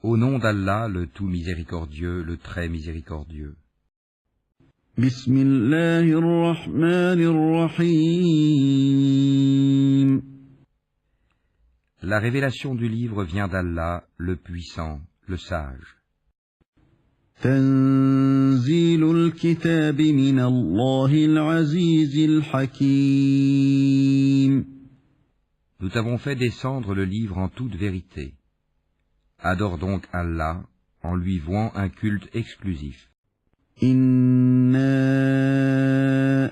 Au nom d'Allah, le tout miséricordieux, le très miséricordieux. Bismillahirrahmanirrahim. La révélation du livre vient d'Allah, le puissant, le sage. Tanzilul kitabi min Allahil azizil hakim. Nous t'avons fait descendre le livre en toute vérité. Adore donc Allah en lui vouant un culte exclusif. Inna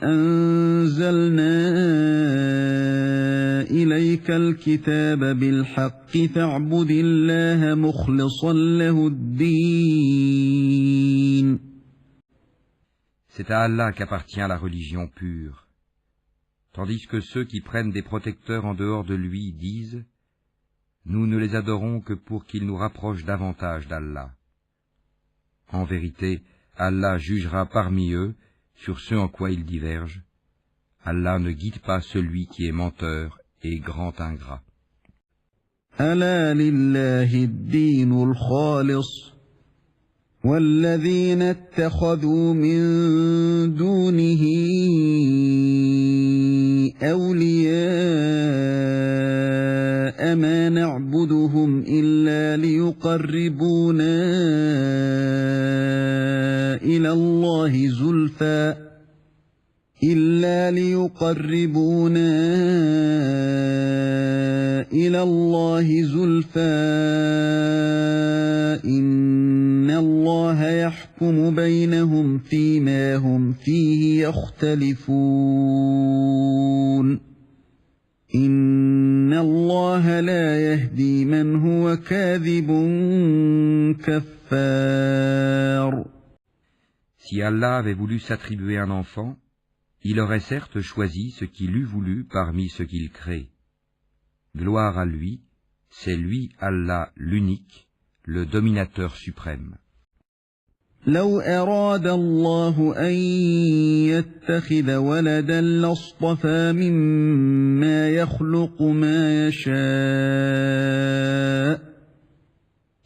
anzalna ilayka al-kitaba bil-haqqi fa'budillaha mukhlishan lahu-d-din. C'est à Allah qu'appartient la religion pure, tandis que ceux qui prennent des protecteurs en dehors de lui disent « Nous ne les adorons que pour qu'ils nous rapprochent davantage d'Allah. » En vérité, Allah jugera parmi eux sur ce en quoi ils divergent. Allah ne guide pas celui qui est menteur et grand ingrat. Ala lillahi ad-dinul khalis, walladhina ittakhadhu min dunihi awliya'a ma na'buduhum illa liyuqarribuna ila Allahi zulfa inna Allaha yahkumu baynahum fima hum fihi yakhtalifun. Inna Allaha la yahdi man huwa kadhibun kaffar. Si Allah avait voulu s'attribuer un enfant, il aurait certes choisi ce qu'il eût voulu parmi ce qu'il crée. Gloire à lui, c'est lui Allah l'unique, le dominateur suprême. لو أراد الله أن يتخذ ولدا لاصطفى مما يخلق ما يشاء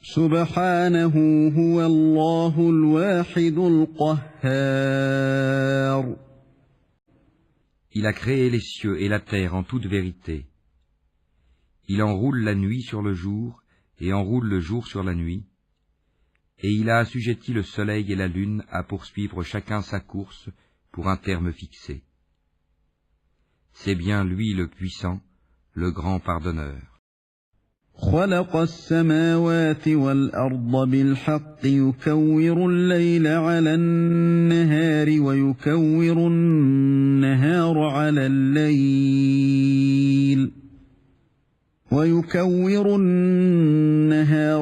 سبحانه هو الله الواحد القهار. Il a créé les cieux et la terre en toute vérité. Il enroule la nuit sur le jour et enroule le jour sur la nuit. Et il a assujetti le soleil et la lune à poursuivre chacun sa course pour un terme fixé. C'est bien lui le puissant, le grand pardonneur. خلق السماوات والأرض بالحق يكور الليل على النهار ويكور النهار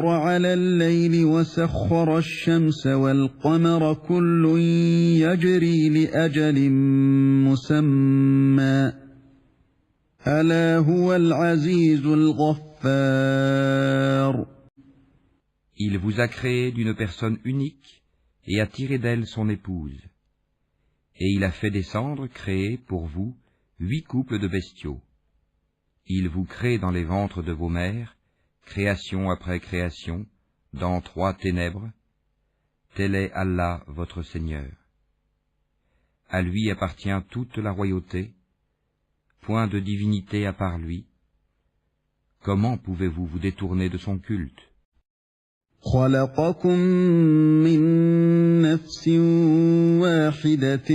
على الليل وسخر الشمس والقمر كل يجري لأجل مسمى ألا هو العزيز الغفار. Il vous a créé d'une personne unique et a tiré d'elle son épouse. Et il a fait descendre, créer pour vous, 8 couples de bestiaux. Il vous crée dans les ventres de vos mères, création après création, dans 3 ténèbres. Tel est Allah votre Seigneur. À lui appartient toute la royauté, point de divinité à part lui. Comment pouvez-vous vous détourner de son culte? خلقكم من نفس واحدة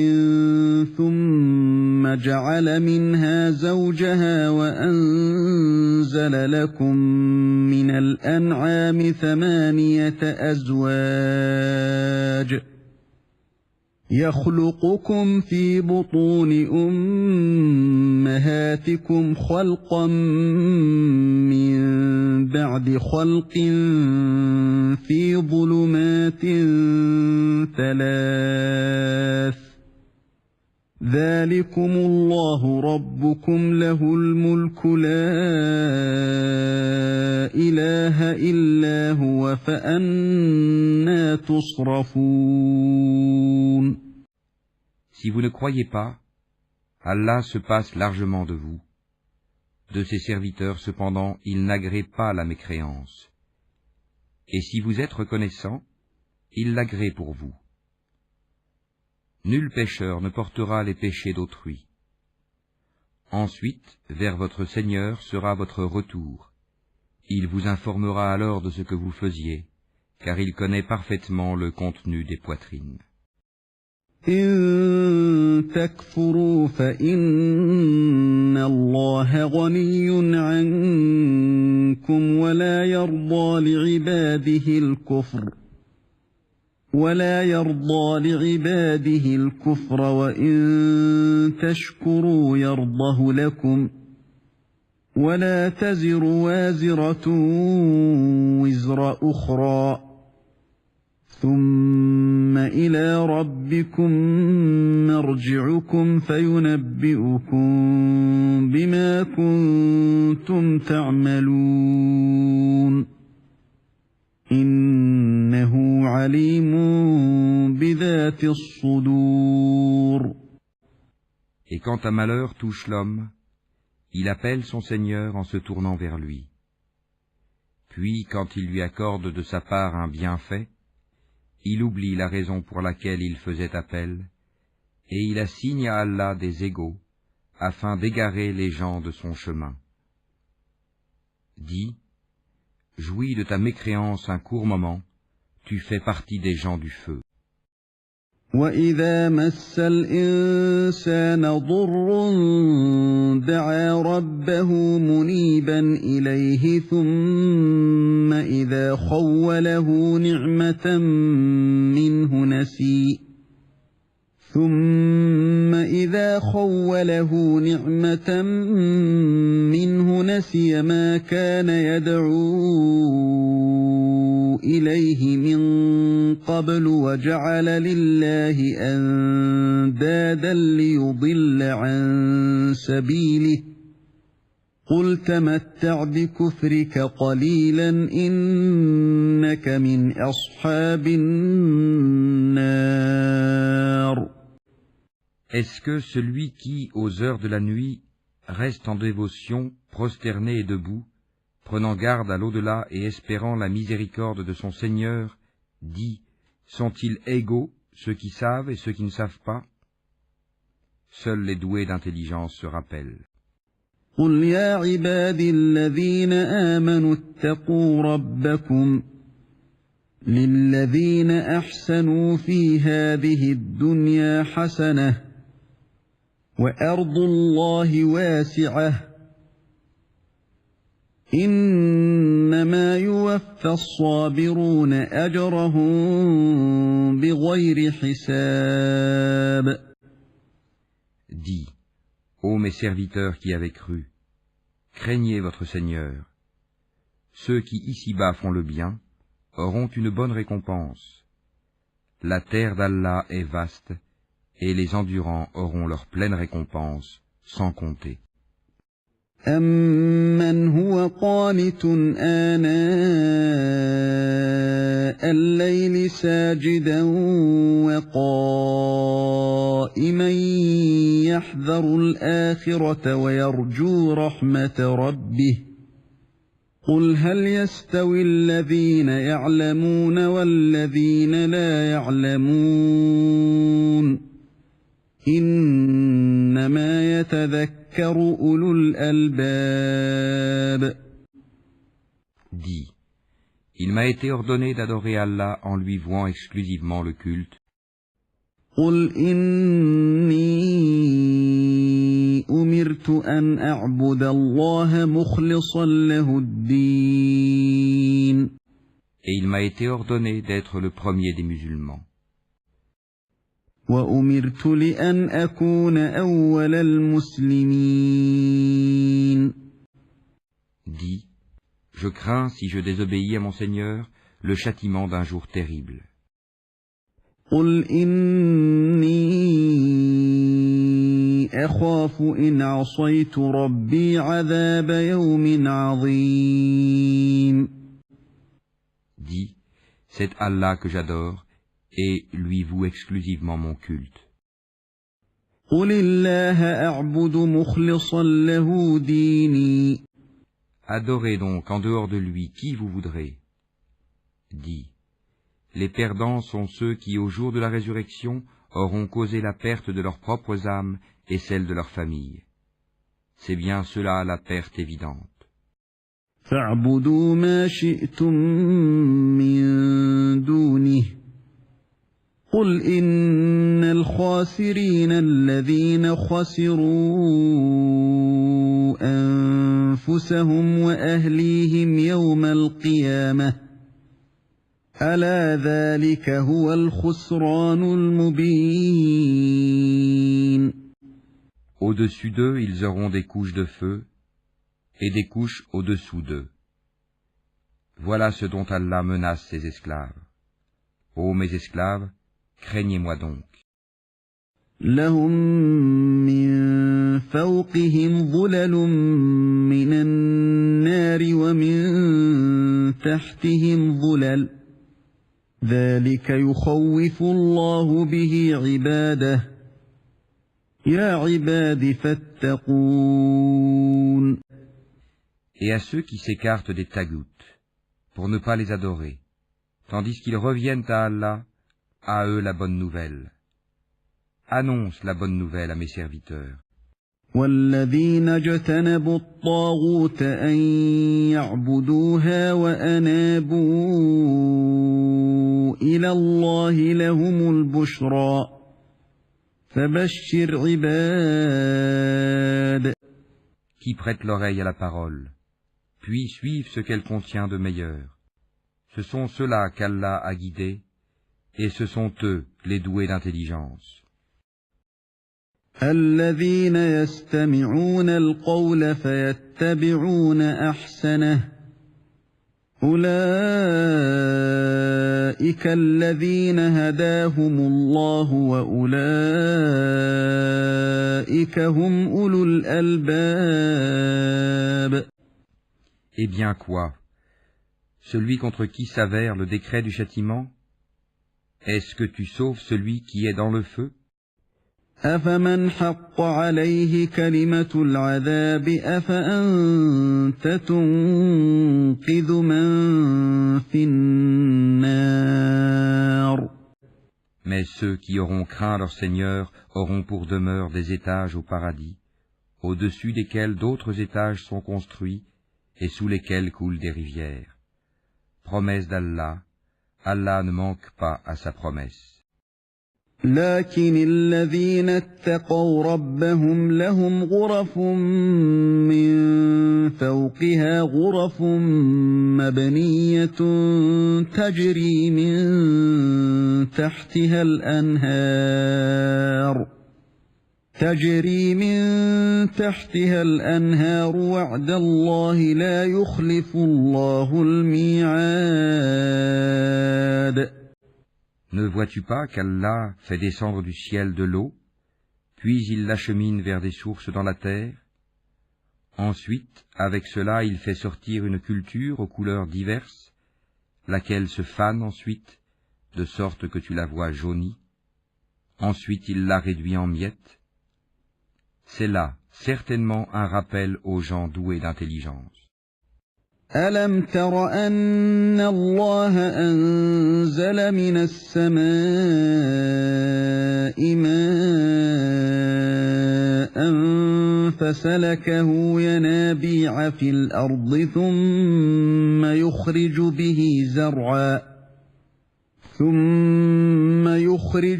ثم جعل منها زوجها وأنزل لكم من الأنعام 8 أزواج يخلقكم في بطون أمهاتكم خلقا من بعد خلق في ظلمات 3 ذلكم الله ربكم له الملك لا إله إلا هو فأنى تصرفون. Si vous ne croyez pas, Allah se passe largement de vous. De ses serviteurs, cependant, il n'agrée pas la mécréance. et si vous êtes reconnaissant, il l'agrée pour vous. Nul pécheur ne portera les péchés d'autrui. Ensuite, vers votre Seigneur sera votre retour. Il vous informera alors de ce que vous faisiez, car il connaît parfaitement le contenu des poitrines. إن تكفروا فإن الله غني عنكم ولا يرضى لعباده الكفر وإن تشكروا يرضه لكم ولا تزر وازرة وزر أخرى ثم إلى ربكم مرجعكم فينبئكم بما كنتم تعملون إنه عليم بذات الصدور. Et quand un malheur touche l'homme, il appelle son Seigneur en se tournant vers lui. Puis, quand il lui accorde de sa part un bienfait, il oublie la raison pour laquelle il faisait appel, et il assigne à Allah des égaux, afin d'égarer les gens de son chemin. Dis, jouis de ta mécréance un court moment, tu fais partie des gens du feu. وَإِذَا مَسَّ الْإِنسَانَ ضُرٌّ دَعَا رَبَّهُ مُنِيبًا إِلَيْهِ ثُمَّ إِذَا خَوَّلَهُ نِعْمَةً مِّنْهُ نَسِيَ مَا كَانَ يَدْعُو إِلَيْهِ مِنْ قَبْلُ وَجَعَلَ لِلَّهِ أَنْدَادًا لِيُضِلَّ عَنْ سَبِيلِهِ قُلْ تَمَتَّعْ بِكُفْرِكَ قَلِيلًا إِنَّكَ مِنْ أَصْحَابِ النَّارِ. Est-ce que celui qui, aux heures de la nuit, reste en dévotion, prosterné et debout, prenant garde à l'au-delà et espérant la miséricorde de son Seigneur, dit, sont-ils égaux, ceux qui savent et ceux qui ne savent pas? Seuls les doués d'intelligence se rappellent. قُلْ يَا عِبَادِي الَّذِينَ آمَنُوا اتَّقُوا رَبَّكُمْ لِلَّذِينَ أَحْسَنُوا فِي هَذِهِ الدُّنْيَا حَسَنَةٌ وَأَرْضُ اللَّهِ وَاسِعَةٌ إِنَّمَا يُوَفَّى الصَّابِرُونَ أَجْرَهُم بِغَيْرِ حِسَابٍ. Dis, ô mes serviteurs qui avez cru, craignez votre Seigneur. Ceux qui ici-bas font le bien auront une bonne récompense. La terre d'Allah est vaste, et les endurants auront leur pleine récompense, sans compter. أَمَّنْ هُوَ قَانِتٌ آنَاءَ اللَّيْلِ سَاجِدًا وَقَائِمًا يَحْذَرُ الْآخِرَةَ وَيَرْجُو رَحْمَةَ رَبِّهِ قُلْ هَلْ يَسْتَوِي الَّذِينَ يَعْلَمُونَ وَالَّذِينَ لَا يَعْلَمُونَ إِنَّمَا يَتَذَكَّرُ أُولُو الْأَلْبَابِ. Dis, il m'a été ordonné d'adorer Allah en lui vouant exclusivement le culte. قُلْ إِنِّي أُمِرْتُ أَنْ أَعْبُدَ اللَّهَ مُخْلِصًا لَهُ الدِّينَ. Et il m'a été ordonné d'être le premier des musulmans. وَأُمِرْتُ لِأَنْ أَكُونَ أَوَّلَ الْمُسْلِمِينَ. Dis, je crains, si je désobéis à mon Seigneur, le châtiment d'un jour terrible. قُلْ إِنِّي أَخَافُ إِنْ عَصَيْتُ رَبِّي عَذَابَ يَوْمٍ عَظِيمٍ. Dis, c'est Allah que j'adore, et lui voue exclusivement mon culte. قُلِ اللَّهَ أَعْبُدُ مُخْلِصًا لَهُ دِينِي. Adorez donc en dehors de lui qui vous voudrez. Dis, les perdants sont ceux qui, au jour de la résurrection, auront causé la perte de leurs propres âmes et celle de leur famille. C'est bien cela la perte évidente. فاعبدوا ما شئتم من دونه قل إن الخاسرين الذين خسروا أنفسهم وأهليهم يوم القيامة ألا ذلك هو الخسران المبين. Au-dessus d'eux, ils auront des couches de feu, et des couches au-dessous d'eux. Voilà ce dont Allah menace ses esclaves. Ô mes esclaves, craignez-moi donc. لهم من فوقهم ظلل من النار ومن تحتهم ظلل ذلك يخوف الله به عباده يا عباد فاتقون. Et à ceux qui s'écartent des taghut, pour ne pas les adorer, tandis qu'ils reviennent à Allah, à eux la bonne nouvelle. Annonce la bonne nouvelle à mes serviteurs. والذين اجتنبوا الطاغوت أن يعبدوها وأنابوا إلى الله لهم البشرى فبشر عباد. Qui prêtent l'oreille à la parole, puis suivent ce qu'elle contient de meilleur. Ce sont ceux-là qu'Allah a guidés, et ce sont eux les doués d'intelligence. الذين يستمعون القول فيتبعون أحسنه أولئك الذين هداهم الله وأولئك هم أولو الألباب. Eh bien quoi? Celui contre qui s'avère le décret du châtiment? Est-ce que tu sauves celui qui est dans le feu? أفمن حق عليه كلمة العذاب أفأنت تنقذ من في النار. Mais ceux qui auront craint leur Seigneur auront pour demeure des étages au paradis, au-dessus desquels d'autres étages sont construits et sous lesquels coulent des rivières. Promesse d'Allah, Allah ne manque pas à sa promesse. لكن الذين اتقوا ربهم لهم غرف من فوقها غرف مبنية تجري من تحتها الأنهار وعد الله لا يخلف الله الميعاد. Ne vois-tu pas qu'Allah fait descendre du ciel de l'eau, puis il l'achemine vers des sources dans la terre? Ensuite, avec cela, il fait sortir une culture aux couleurs diverses, laquelle se fane ensuite, de sorte que tu la vois jaunie. Ensuite, il la réduit en miettes. C'est là, certainement, un rappel aux gens doués d'intelligence. ألم تر أن الله أنزل من السماء ماء فسلكه ينابيع في الأرض ثم يخرج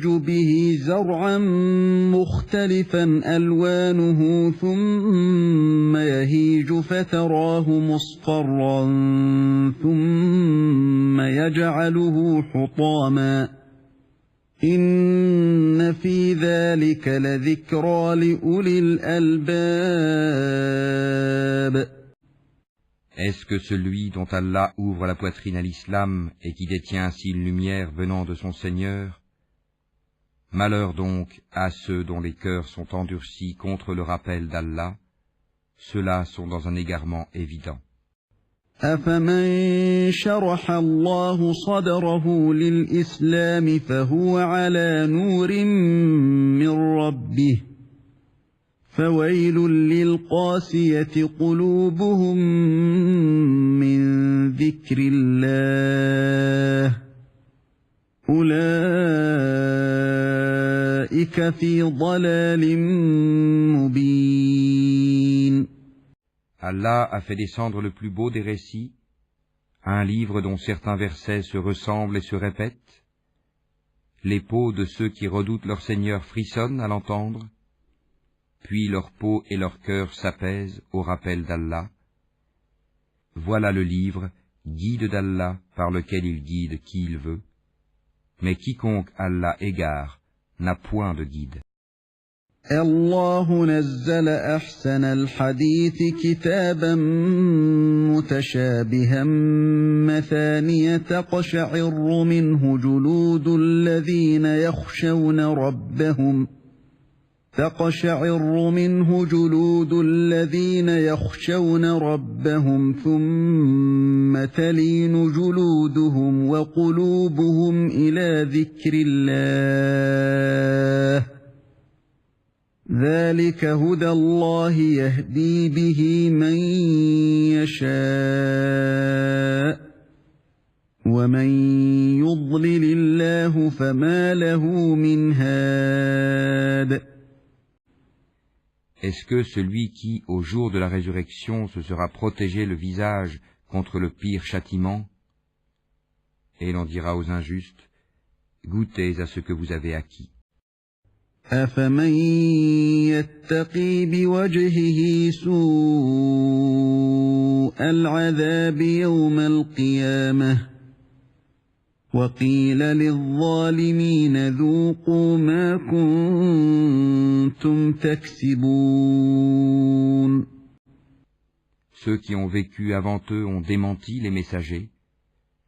به زرعا مختلفا ألوانه ثم يهيج فتراه مصفرا ثم يجعله حطاما إن في ذلك لذكرى لأولي الألباب. Est-ce que celui dont Allah ouvre la poitrine à l'islam et qui détient ainsi une lumière venant de son Seigneur? Malheur donc à ceux dont les cœurs sont endurcis contre le rappel d'Allah, ceux-là sont dans un égarement évident. أفمن شرح الله صدره للإسلام فهو على نور من ربه فويل للقاسية قلوبهم من ذكر الله ذلك في ضلال مبين. Allah a fait descendre le plus beau des récits, un livre dont certains versets se ressemblent et se répètent. Les peaux de ceux qui redoutent leur Seigneur frissonnent à l'entendre, puis leur peau et leur cœur s'apaisent au rappel d'Allah. Voilà le livre, guide d'Allah, par lequel il guide qui il veut, mais quiconque Allah égare n'a point de guide. الله نزل أحسن الحديث كتابا متشابها مثانية تقشعر منه جلود الذين يخشون ربهم ثم تلين جلودهم وقلوبهم إلى ذكر الله ذلك هدى الله يهدي به من يشاء ومن يضلل الله فما له من هاد. Est-ce que celui qui, au jour de la résurrection, se sera protégé le visage contre le pire châtiment? Et l'on dira aux injustes, goûtez à ce que vous avez acquis. أفمن يتقي بوجهه سوء العذاب يوم القيامة وقيل للظالمين ذوقوا ما كنتم تكسبون. Ceux qui ont vécu avant eux ont démenti les messagers.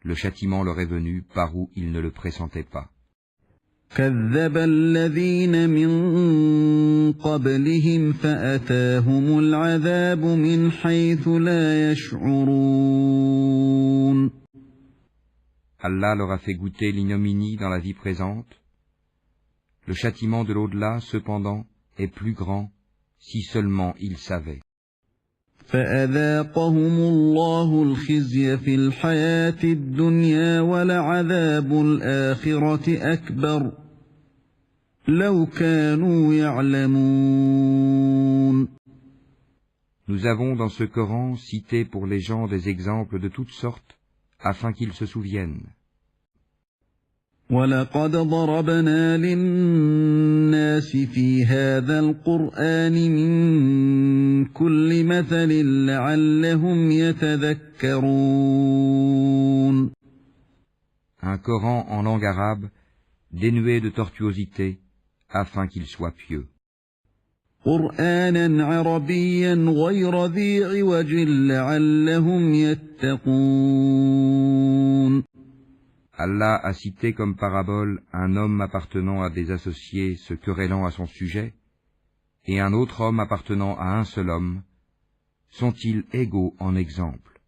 Le châtiment leur est venu par où ils ne le pressentaient pas. كذب الذين من قبلهم فأتاهم العذاب من حيث لا يشعرون. Allah leur a fait goûter l'ignominie dans la vie présente. Le châtiment de l'au-delà, cependant, est plus grand, si seulement ils savaient. فأذاقهم الله الخزي في الحياة الدنيا ولعذاب الآخرة أكبر لو كانوا يعلمون. Nous avons dans ce Coran cité pour les gens des exemples de toutes sortes, afin qu'ils se souviennent. وَلَقَدْ ضَرَبْنَا لِلنَّاسِ فِي هَذَا الْقُرْآنِ مِنْ كُلِّ مَثَلٍ لَعَلَّهُمْ يَتَذَكَّرُونَ. Un Coran en langue arabe, dénué de tortuosité, afin qu'il soit pieux. قُرْآنًا عَرَبِيًّا غَيْرَ ذِي عِوَجٍ لَعَلَّهُمْ يَتَّقُونَ. Allah a cité comme parabole un homme appartenant à des associés se querellant à son sujet, et un autre homme appartenant à un seul homme. Sont-ils égaux en exemple?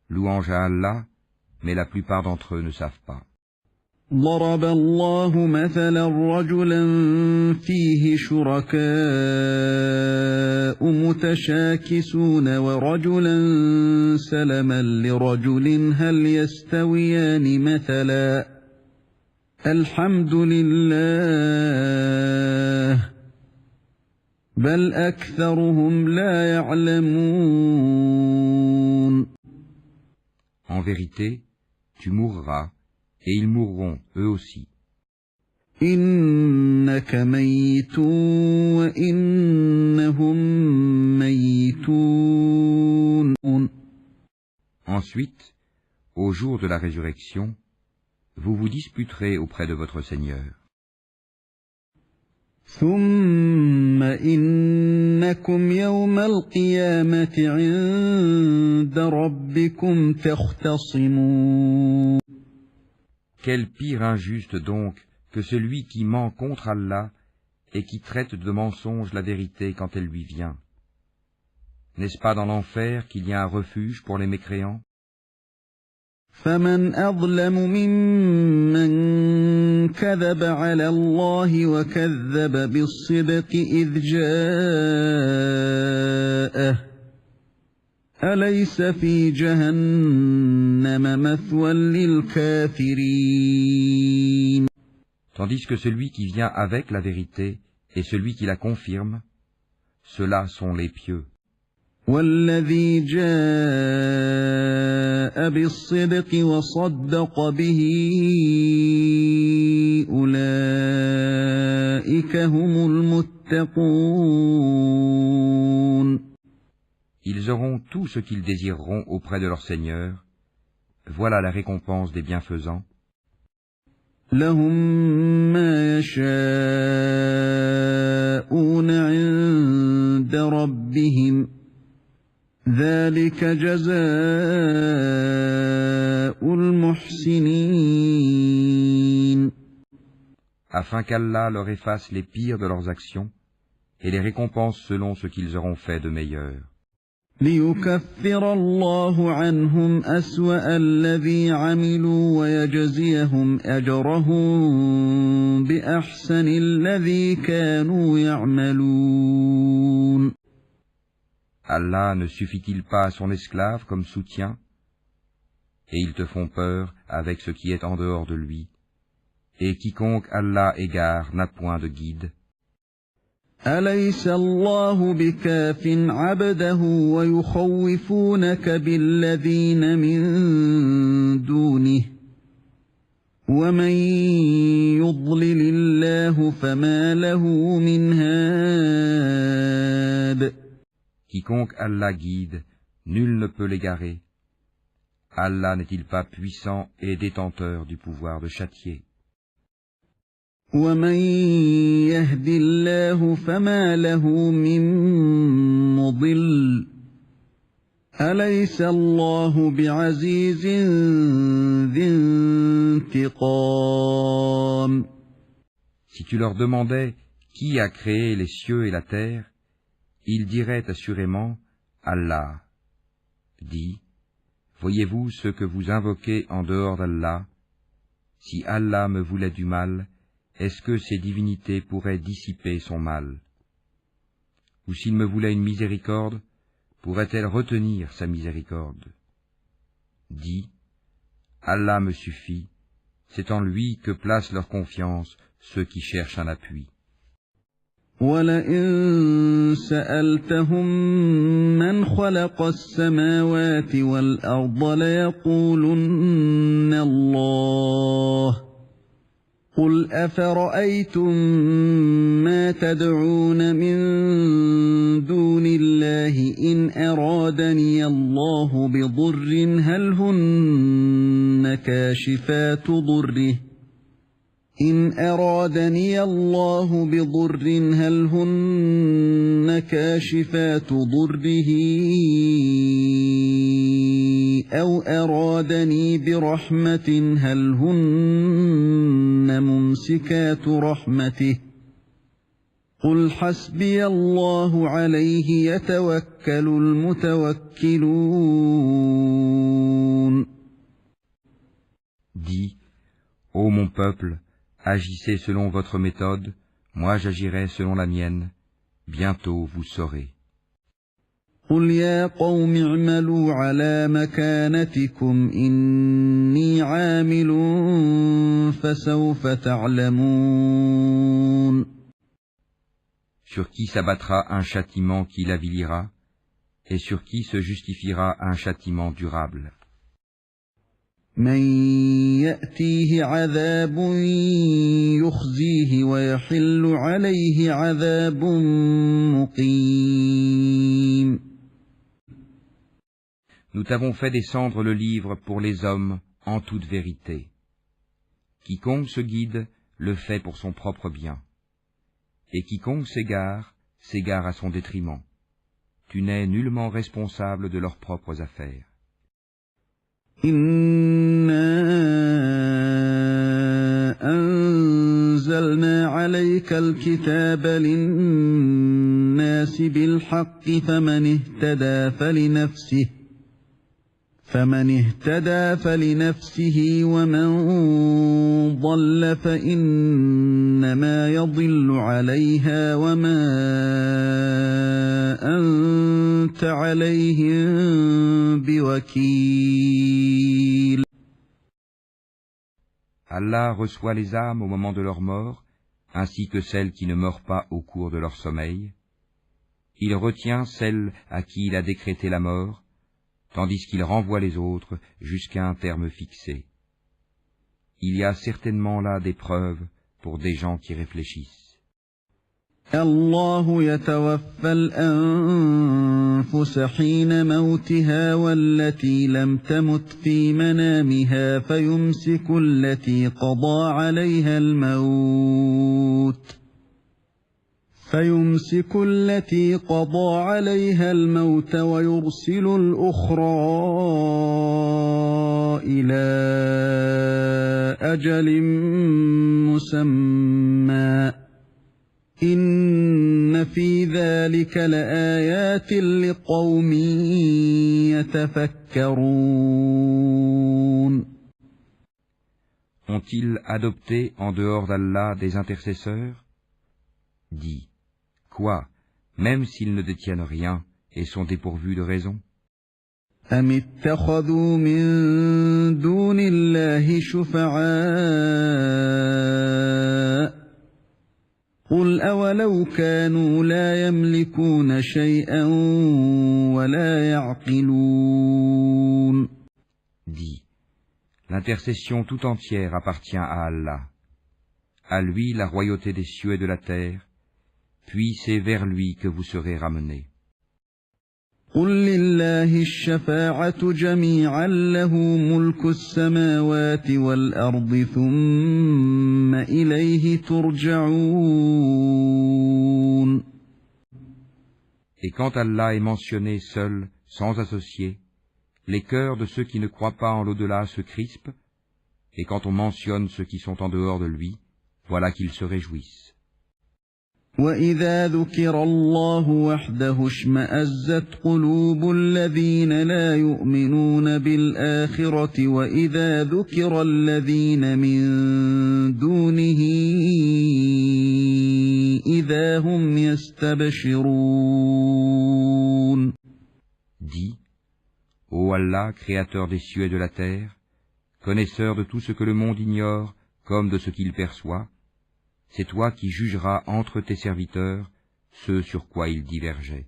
Louange à Allah, mais la plupart d'entre eux ne savent pas. ضرب الله مثلا رجلا فيه شركاء متشاكسون ورجلا سلما لرجل هل يستويان مثلا الحمد لله بل أكثرهم لا يعلمون. En vérité, tu mourras, et ils mourront, eux aussi. إنك ميت وإنهم ميتون. Ensuite, au jour de la résurrection, vous vous disputerez auprès de votre Seigneur. ثم إنكم يوم القيامة عند ربكم تختصمون. Quel pire injuste donc que celui qui ment contre Allah et qui traite de mensonge la vérité quand elle lui vient. N'est-ce pas dans l'enfer qu'il y a un refuge pour les mécréants? فمن أظلم ممن كذب على الله وكذب بالصدق إذ جاءه أليس في جهنم مثوى للكافرين. tandis que celui qui vient avec la vérité et celui qui la confirme, ceux-là sont les pieux. والذي جاء بالصدق وصدق به أولئك هم المتقون. Ils auront tout ce qu'ils désireront auprès de leur Seigneur. Voilà la récompense des bienfaisants. لهم ما يشاءون عند ربهم ذلك جزاء المحسنين. Afin qu'Allah leur efface les pires de leurs actions et les récompense selon ce qu'ils auront fait de meilleur. ليكفر الله عنهم أسوأ الذي عملوا ويجزيهم أجرهم بأحسن الذي كانوا يعملون. Allah ne suffit-il pas à son esclave comme soutien? Et ils te font peur avec ce qui est en dehors de lui. Et quiconque Allah égare n'a point de guide. أليس الله بكاف عبده ويخوفونك بالذين من دونه ومن يضلل الله فما له من هاد. Quiconque Allah guide, nul ne peut l'égarer. Allah n'est-il pas puissant et détenteur du pouvoir de châtier? ومن يهد الله فما له من مضل أليس الله بعزيز ذي انتقام. Si tu leur demandais qui a créé les cieux et la terre, ils diraient assurément Allah. Dis, voyez-vous ce que vous invoquez en dehors d'Allah? Si Allah me voulait du mal, est-ce que ces divinités pourraient dissiper son mal? Ou s'il me voulait une miséricorde, pourrait-elle retenir sa miséricorde? Dis, Allah me suffit, c'est en lui que placent leur confiance ceux qui cherchent un appui. وَلَئِن سَأَلْتَهُم مَّنْ خَلَقَ السَّمَاوَاتِ وَالْأَرْضَ لَيَقُولُنَّ اللَّهُ قُلْ أَفَرَأَيْتُم مَّا تَدْعُونَ مِن دُونِ اللَّهِ إِنْ أَرَادَنِيَ اللَّهُ بِضُرٍّ هَلْ هُنَّ كَاشِفَاتُ ضُرِّهِ إِنْ أَرَادَنِيَ اللَّهُ بِضُرٍّ هَلْ هُنَّ كَاشِفَاتُ ضُرِّهِ أَوْ أَرَادَنِي بِرَحْمَةٍ هَلْ هُنَّ مُمْسِكَاتُ رَحْمَتِهِ قُلْ حَسْبِيَ اللَّهُ عَلَيْهِ يَتَوَكَّلُ الْمُتَوَكِّلُونَ. Dis, ô mon peuple, agissez selon votre méthode, moi j'agirai selon la mienne, bientôt vous saurez. قُلْ يَا قَوْمِ اعْمَلُوا عَلَى مَكَانَتِكُمْ إِنِّي عَامِلٌ فَسَوْفَ تَعْلَمُونَ. Sur qui s'abattra un châtiment qui l'avilira, et sur qui se justifiera un châtiment durable. مَن يَأْتِيهِ عَذَابٌ يُخْزِيهِ وَيَحِلُّ عَلَيْهِ عَذَابٌ مُقِيمٌ. Nous t'avons fait descendre le livre pour les hommes en toute vérité. Quiconque se guide le fait pour son propre bien. Et quiconque s'égare, s'égare à son détriment. Tu n'es nullement responsable de leurs propres affaires. إِنَّا أَنزَلْنَا عَلَيْكَ الْكِتَابَ لِلنَّاسِ بِالْحَقِّ فَمَنِ اهْتَدَى فَلِنَفْسِهِ وَمَنْ ضَلَّ فَإِنَّمَا يَضِلُّ عَلَيْهَا وَمَا أَنْتَ عَلَيْهِمْ بِوَكِيلٍ. Allah reçoit les âmes au moment de leur mort, ainsi que celles qui ne meurent pas au cours de leur sommeil. Il retient celles à qui il a décrété la mort, tandis qu'il renvoie les autres jusqu'à un terme fixé. Il y a certainement là des preuves pour des gens qui réfléchissent. الله يتوفى الأنفس حين موتها والتي لم تمت في منامها فيمسك التي قضى عليها الموت ويرسل الأخرى إلى أجل مسمى إن في ذلك لآيات لقوم يتفكرون. Ont-ils adopté en dehors d'Allah des intercesseurs? Dis, quoi, même s'ils ne détiennent rien et sont dépourvus de raison? أم اتخذوا من دون الله شفعاء قل أولو كانوا لا يملكون شيئا ولا يعقلون. Dis, l'intercession tout entière appartient à Allah. À lui la royauté des cieux et de la terre, puis c'est vers lui que vous serez ramenés. قل لله الشفاعة جميعا له ملك السماوات والأرض ثم إليه ترجعون. Et quand Allah est mentionné seul, sans associé, les cœurs de ceux qui ne croient pas en l'au-delà se crispent, et quand on mentionne ceux qui sont en dehors de lui, voilà qu'ils se réjouissent. وَإِذَا ذُكِرَ اللَّهُ وَحْدَهُ اشْمَأَزَّتْ قُلُوبُ الَّذِينَ لَا يُؤْمِنُونَ بِالْآخِرَةِ وَإِذَا ذُكِرَ الَّذِينَ مِن دُونِهِ إِذَا هُمْ يَسْتَبْشِرُونَ. Dis, ô Allah, créateur des cieux et de la terre, connaisseur de tout ce que le monde ignore comme de ce qu'il perçoit, c'est toi qui jugeras entre tes serviteurs ce sur quoi ils divergeaient.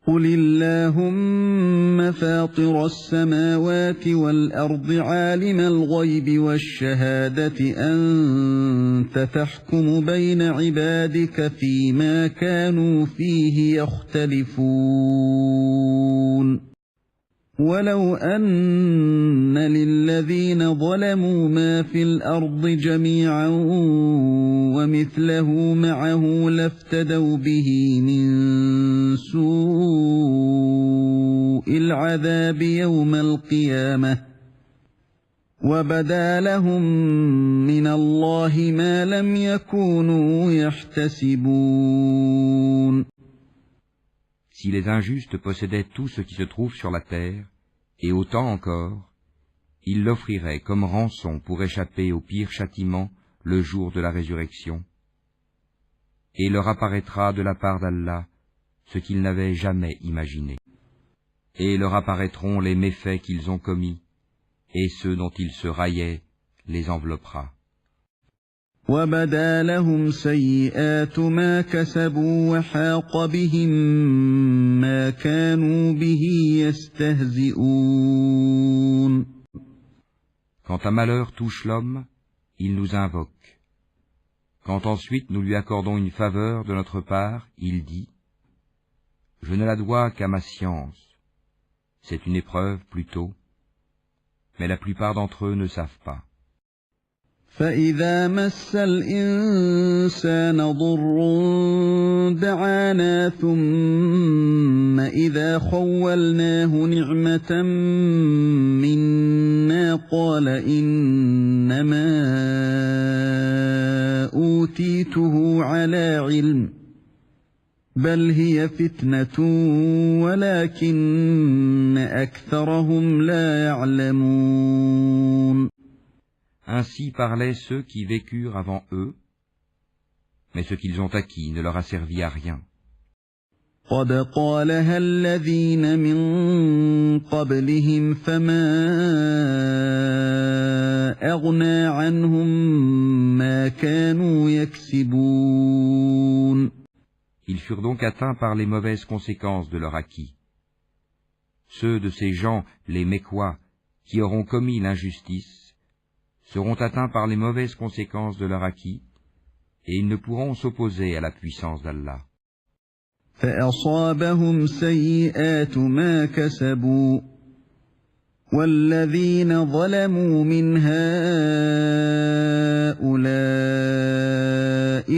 قُلِ اللَّهُمَّ فَاطِرَ السَّمَاوَاتِ وَالْأَرْضِ عَالِمَ الْغَيْبِ وَالشَّهَادَةِ أَنْتَ تَحْكُمُ بَيْنَ عِبَادِكَ فِيمَا كَانُوا فِيهِ يَخْتَلِفُونَ. وَلَوْ أَنَّ لِلَّذِينَ ظَلَمُوا مَا فِي الْأَرْضِ جَمِيعًا وَمِثْلَهُ مَعَهُ لَافْتَدَوْا بِهِ مِنْ سُوءِ الْعَذَابِ يَوْمَ الْقِيَامَةِ وَبَدَا لَهُم مِّنَ اللَّهِ مَا لَمْ يَكُونُوا يَحْتَسِبُونَ. Si les injustes possédaient tout ce qui se trouve sur la terre, et autant encore, ils l'offriraient comme rançon pour échapper au pire châtiment le jour de la résurrection. Et leur apparaîtra de la part d'Allah ce qu'ils n'avaient jamais imaginé. Et leur apparaîtront les méfaits qu'ils ont commis, et ceux dont ils se raillaient les enveloppera. وَبَدَا لَهُمْ سَيِّئَاتُ مَا كَسَبُوا وَحَاقَ بِهِم مَّا كَانُوا بِهِ يَسْتَهْزِئُونَ. Quand un malheur touche l'homme, il nous invoque. Quand ensuite nous lui accordons une faveur de notre part, il dit « Je ne la dois qu'à ma science. C'est une épreuve plutôt. » Mais la plupart d'entre eux ne savent pas. فَإِذَا مَسَّ الْإِنسَانَ ضُرٌّ دَعَانَا ثُمَّ إِذَا خَوَّلْنَاهُ نِعْمَةً مِنَّا قَالَ إِنَّمَا أُوتِيتُهُ عَلَى عِلْمٍ بَلْ هِيَ فِتْنَةٌ وَلَكِنَّ أَكْثَرَهُمْ لَا يَعْلَمُونَ. Ainsi parlaient ceux qui vécurent avant eux, mais ce qu'ils ont acquis ne leur a servi à rien. قَدْ قَالَهَا الَّذِينَ مِنْ قَبْلِهِمْ فَمَا فأغنى عنهم ما كانوا يكسبون. Ils furent donc atteints par les mauvaises conséquences de leur acquis. Ceux de ces gens, les Mécois, qui auront commis l'injustice, seront atteints par les mauvaises conséquences de leur acquis, et ils ne pourront s'opposer à la puissance d'Allah. فأصابهم سيئات ما كسبوا والذين ظلموا من هؤلاء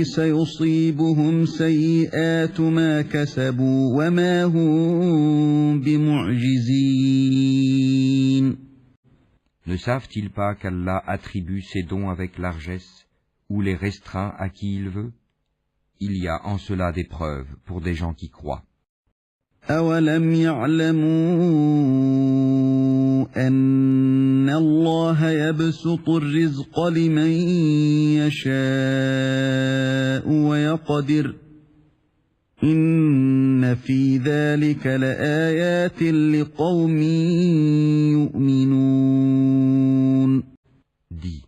سيصيبهم سيئات ما كسبوا وما هم بمعجزين. Ne savent-ils pas qu'Allah attribue ses dons avec largesse ou les restreint à qui il veut? Il y a en cela des preuves pour des gens qui croient. أَوَلَمْ يَعْلَمُوا أَنَّ اللَّهَ يَبْسُطُ الرِّزْقَ لِمَن يَشَاءُ وَيَقْدِرُ إِنَّ فِي ذَلِكَ لَآيَاتٍ لِقَوْمٍ يُؤْمِنُونَ. Dis,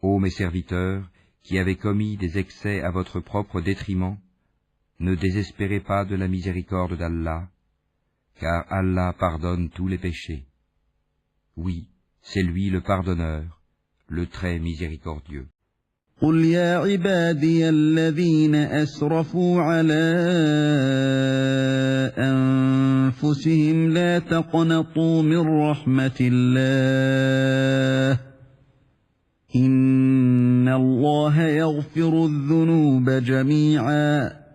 ô mes serviteurs, qui avez commis des excès à votre propre détriment, ne désespérez pas de la miséricorde d'Allah, car Allah pardonne tous les péchés. Oui, c'est lui le pardonneur, le très miséricordieux. قُلْ يَا عِبَادِيَ الَّذِينَ أَسْرَفُوا عَلَىٰ أَنفُسِهِمْ لَا تَقْنَطُوا مِن رَّحْمَةِ اللَّهِ إِنَّ اللَّهَ يَغْفِرُ الذُّنُوبَ جَمِيعًا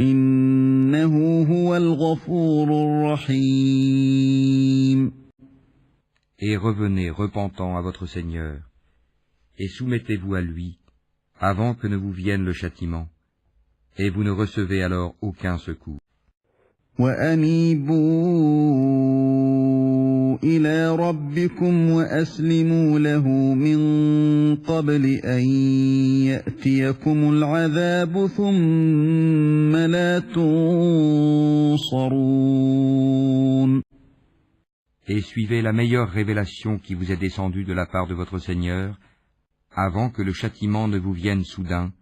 إِنَّهُ هُوَ الْغَفُورُ الرَّحِيمُ. Et revenez repentant à votre Seigneur, et soumettez-vous à lui, avant que ne vous vienne le châtiment, et vous ne recevez alors aucun secours. وَأَنِيبُوا إِلَىٰ رَبِّكُمْ وَأَسْلِمُوا لَهُ مِن قَبْلِ أَن يَأْتِيَكُمُ الْعَذَابُ ثُمَّ لَا تُنصَرُونَ. Et suivez la meilleure révélation qui vous est descendue de la part de votre Seigneur, avant que le châtiment ne vous vienne soudain,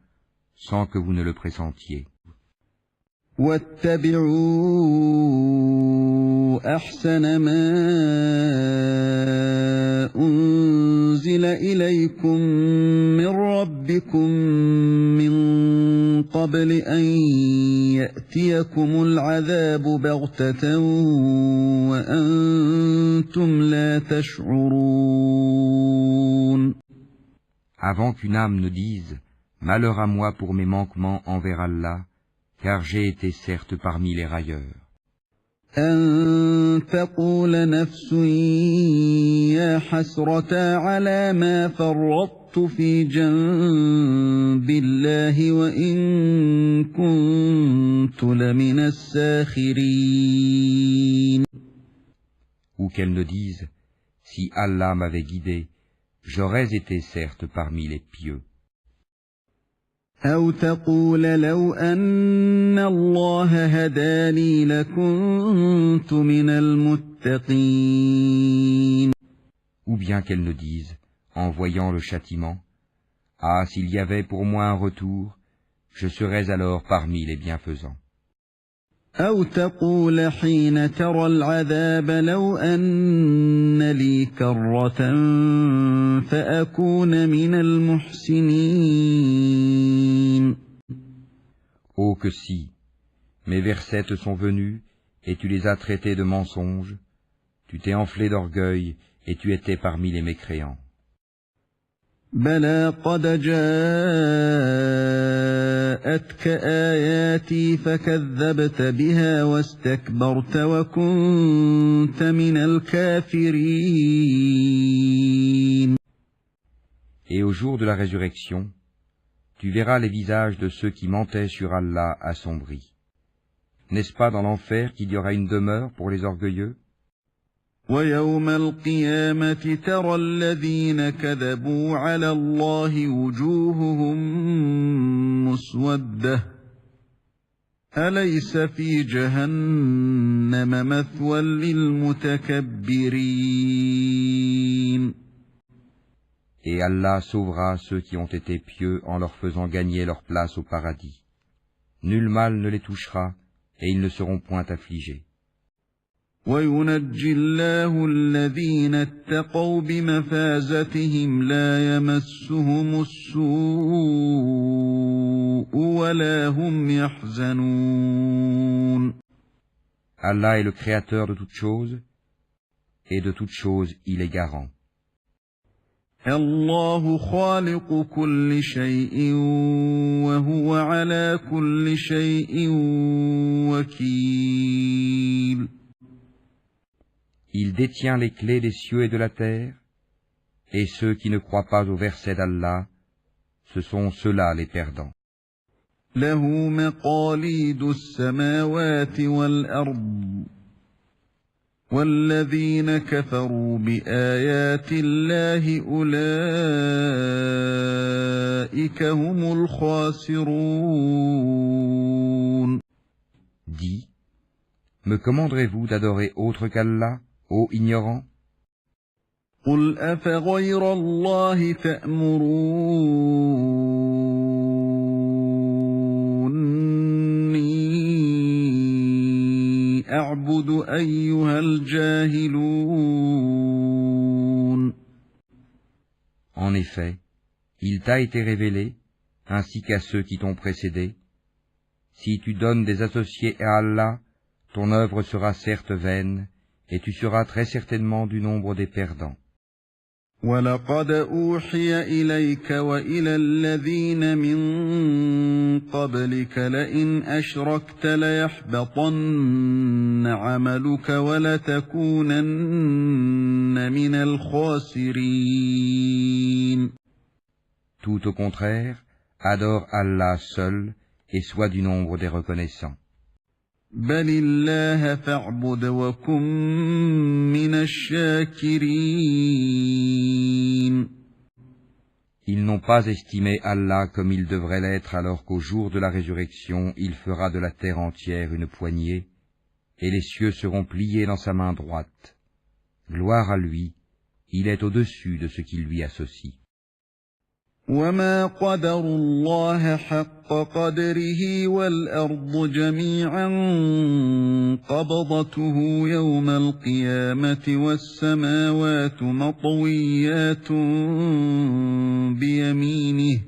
sans que vous ne le pressentiez. وَاتَّبِعُوا أَحْسَنَ مَا أُنزِلَ إِلَيْكُم مِّن رَّبِّكُم مِّن قَبْلِ أَن يَأْتِيَكُمُ الْعَذَابُ بَغْتَةً وَأَنتُمْ لَا تَشْعُرُونَ. Avant qu'une âme ne dise « Malheur à moi pour mes manquements envers Allah », car j'ai été certes parmi les railleurs. أَن تَقُولَ نَفْسٌ يَا حَسْرَتَا عَلَىٰ مَا فَرَّطتُ فِي جَنبِ اللَّهِ وَإِن كُنتُ لَمِنَ السَّاخِرِينَ. Ou qu'elle ne dise « Si Allah m'avait guidé, j'aurais été certes parmi les pieux. » أَوْ تَقُولَ لَوْ أَنَّ اللَّهَ هَدَانِي لَكُنتُ مِنَ الْمُتَّقِينَ. Ou bien qu'elle ne dise, en voyant le châtiment, « Ah, s'il y avait pour moi un retour, je serais alors parmi les bienfaisants. » أَوْ تَقُولَ حِينَ تَرَى الْعَذَابَ لَوْ أَنَّ لِي كَرَّةً فَأَكُونَ مِنَ الْمُحْسِنِينَ. Oh que si, mes versets te sont venus, et tu les as traités de mensonges, tu t'es enflé d'orgueil, et tu étais parmi les mécréants. بَلَىٰ قَدْ جَاءَتْكَ آيَاتِي فَكَذَّبْتَ بِهَا وَاسْتَكْبَرْتَ وَكُنتَ مِنَ الْكَافِرِينَ. Et au jour de la résurrection, tu verras les visages de ceux qui mentaient sur Allah assombris. N'est-ce pas dans l'enfer qu'il y aura une demeure pour les orgueilleux? وَيَوْمَ الْقِيَامَةِ تَرَى الَّذِينَ كَذَبُوا عَلَى اللَّهِ وُجُوهُهُم مُّسْوَدَّةٌ أَلَيْسَ فِي جَهَنَّمَ مَثْوًى لِّلْمُتَكَبِّرِينَ. et Allah sauvera ceux qui ont été pieux en leur faisant gagner leur place au paradis. Nul mal ne les touchera, et ils ne seront point affligés. وَيُنَجِّي اللَّهُ الَّذِينَ اتَّقَوْا بِمَفَازَتِهِمْ لَا يَمَسُّهُمُ السُّوءُ وَلَا هُمْ يَحْزَنُونَ. Allah est le créateur de toutes choses, et de toutes choses il est garant. الله خالق كل شيء وهو على كل شيء وكيل. Il détient les clés des cieux et de la terre, et ceux qui ne croient pas au verset d'Allah, ce sont ceux-là les perdants. له مقاليد السماوات والأرض والذين كفروا بآيات الله أولئك هم الخاسرون. Dis, me commanderez-vous d'adorer autre qu'Allah, ô ignorants? قل أفغير الله تأمروني أعبد أيها الجاهلون. En effet, il t'a été révélé, ainsi qu'à ceux qui t'ont précédé. Si tu donnes des associés à Allah, ton œuvre sera certes vaine, et tu seras très certainement du nombre des perdants. وَلَقَدْ أُوحِيَ إِلَيْكَ وَإِلَى الَّذِينَ مِن قَبْلِكَ لَئِنْ أَشْرَكْتَ لَيَحْبَطَنَّ عَمَلُكَ وَلَتَكُونَنَّ مِنَ الْخَاسِرِينَ. Tout au contraire, adore Allah seul, et sois du nombre des reconnaissants. بَلِ اللَّهَ فَاعْبُدْ وَكُن مِّنَ الشَّاكِرِينَ. Ils n'ont pas estimé Allah comme il devrait l'être alors qu'au jour de la résurrection, il fera de la terre entière une poignée, et les cieux seront pliés dans sa main droite. Gloire à lui, il est au-dessus de ce qui lui associe. وَمَا قَدَرُوا اللَّهَ حَقَّ قَدْرِهِ وَالْأَرْضُ جَمِيعًا قَبْضَتُهُ يَوْمَ الْقِيَامَةِ وَالسَّمَاوَاتُ مَطْوِيَّاتٌ بِيَمِينِهِ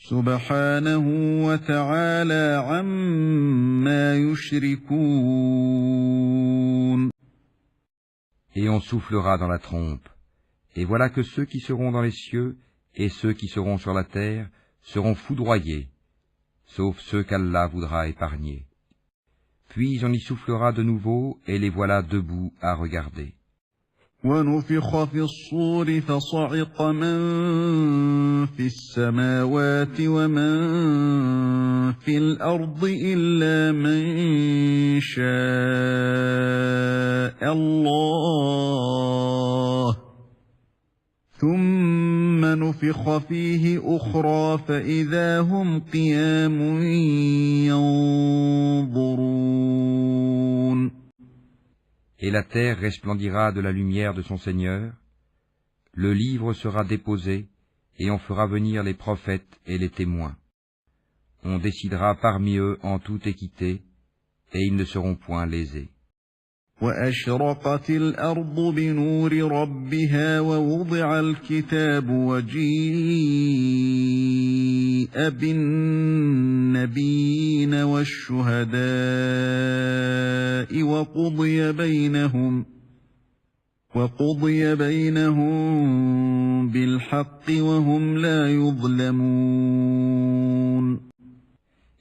سُبْحَانَهُ وَتَعَالَى عَمَّا يُشْرِكُونَ. Et on soufflera dans la trompe, et voilà que ceux qui seront dans les cieux et ceux qui seront sur la terre seront foudroyés, sauf ceux qu'Allah voudra épargner. Puis on y soufflera de nouveau, et les voilà debout à regarder. وَنُفِخَ فِي الصُّورِ فَصَعِقَ مَن فِي السَّمَاوَاتِ وَمَن فِي الْأَرْضِ إِلَّا مَن شَاءَ اللَّهُ ثُمَّ نُفِخَ فِيهِ أُخْرَى فَإِذَا هُمْ قِيَامٌ يَنظُرُونَ. Et la terre resplendira de la lumière de son Seigneur, le livre sera déposé, et on fera venir les prophètes et les témoins. On décidera parmi eux en toute équité, et ils ne seront point lésés. وَأَشْرَقَتِ الْأَرْضُ بِنُورِ رَبِّهَا وَوُضِعَ الْكِتَابُ وَجِيءَ بِالنَّبِيِّينَ وَالشُّهَدَاءِ وَقُضِيَ بَيْنَهُم بِالْحَقِّ وَهُمْ لَا يُظْلَمُونَ.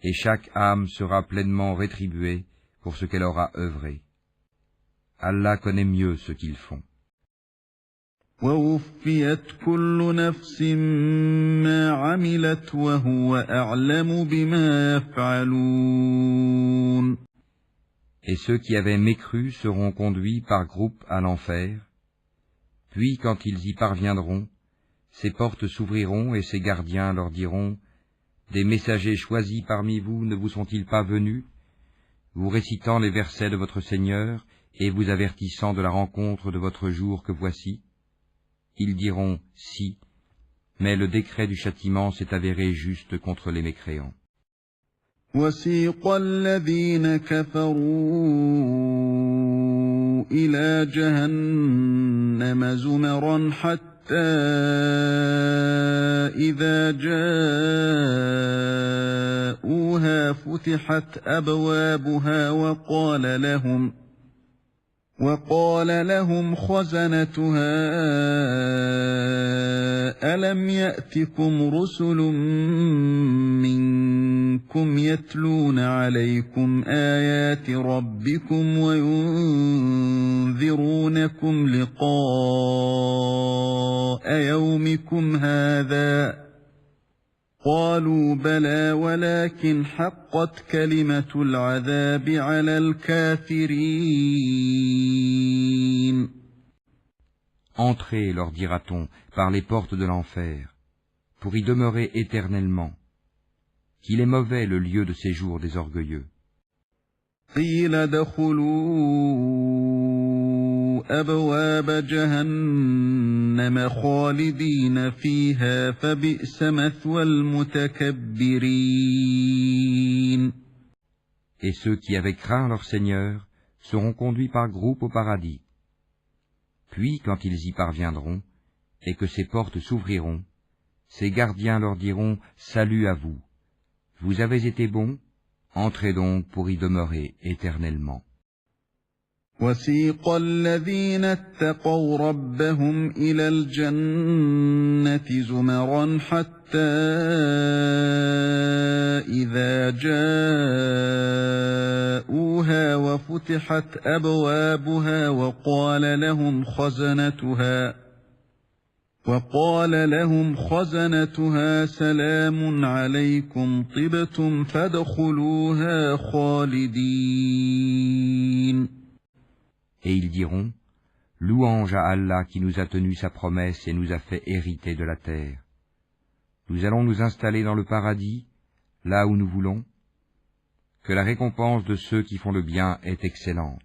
Et chaque âme sera pleinement rétribuée pour ce qu'elle aura œuvré. Allah connaît mieux ce qu'ils font. وَوُفِّيَتْ كُلُّ نَفْسٍ مَّا عَمِلَتْ وَهُوَ أَعْلَمُ بِمَا يَفْعَلُونَ. Et ceux qui avaient mécru seront conduits par groupes à l'enfer. Puis, quand ils y parviendront, ces portes s'ouvriront et ces gardiens leur diront : des messagers choisis parmi vous ne vous sont-ils pas venus, vous récitant les versets de votre Seigneur et vous avertissant de la rencontre de votre jour que voici? Ils diront « Si », mais le décret du châtiment s'est avéré juste contre les mécréants. وسيق الذين كفروا إلى جهنم زمرا حتى إذا جاءوها فتحت أبوابها وقال لهم خزنتها ألم يأتكم رسل منكم يتلون عليكم آيات ربكم وينذرونكم لقاء يومكم هذا قالوا بلى ولكن حقت كلمة العذاب على الكافرين. Entrez, leur dira-t-on, par les portes de l'enfer, pour y demeurer éternellement. Qu'il est mauvais le lieu de séjour des orgueilleux. قيل ادخلوا أبواب جهنم خالدين فيها فبئس مثوى المتكبرين. Et ceux qui avaient craint leur Seigneur seront conduits par groupe au paradis. Puis, quand ils y parviendront, et que ces portes s'ouvriront, ces gardiens leur diront « Salut à vous ! Vous avez été bons, entrez donc pour y demeurer éternellement. » وسيق الذين اتقوا ربهم إلى الجنة زمرا حتى إذا جاءوها وفتحت أبوابها وقال لهم خزنتها سلام عليكم طبتم فادخلوها خالدين. Et ils diront, louange à Allah qui nous a tenu sa promesse et nous a fait hériter de la terre. Nous allons nous installer dans le paradis, là où nous voulons. Que la récompense de ceux qui font le bien est excellente.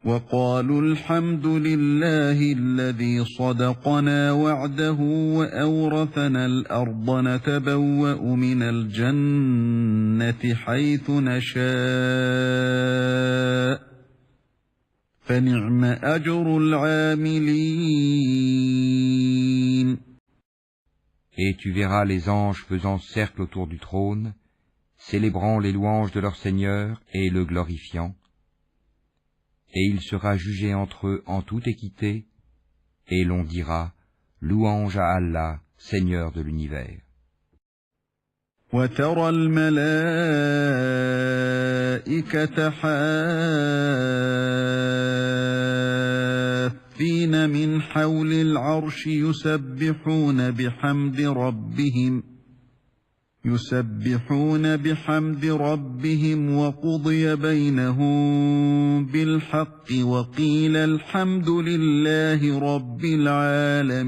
وقالوا الحمد لله الذي صدقنا وعده وأورثنا الأرض نتبوأ من الجنة حيث نشاء فنعم أجر العاملين. Et tu verras les anges faisant cercle autour du trône, célébrant les louanges de leur Seigneur et le glorifiant. Et il sera jugé entre eux en toute équité, et l'on dira, louange à Allah, Seigneur de l'univers. وترى الملائكة حافين من حول العرش يسبحون بحمد ربهم وقضي بينهم بالحق وقيل الحمد لله رب العالمين.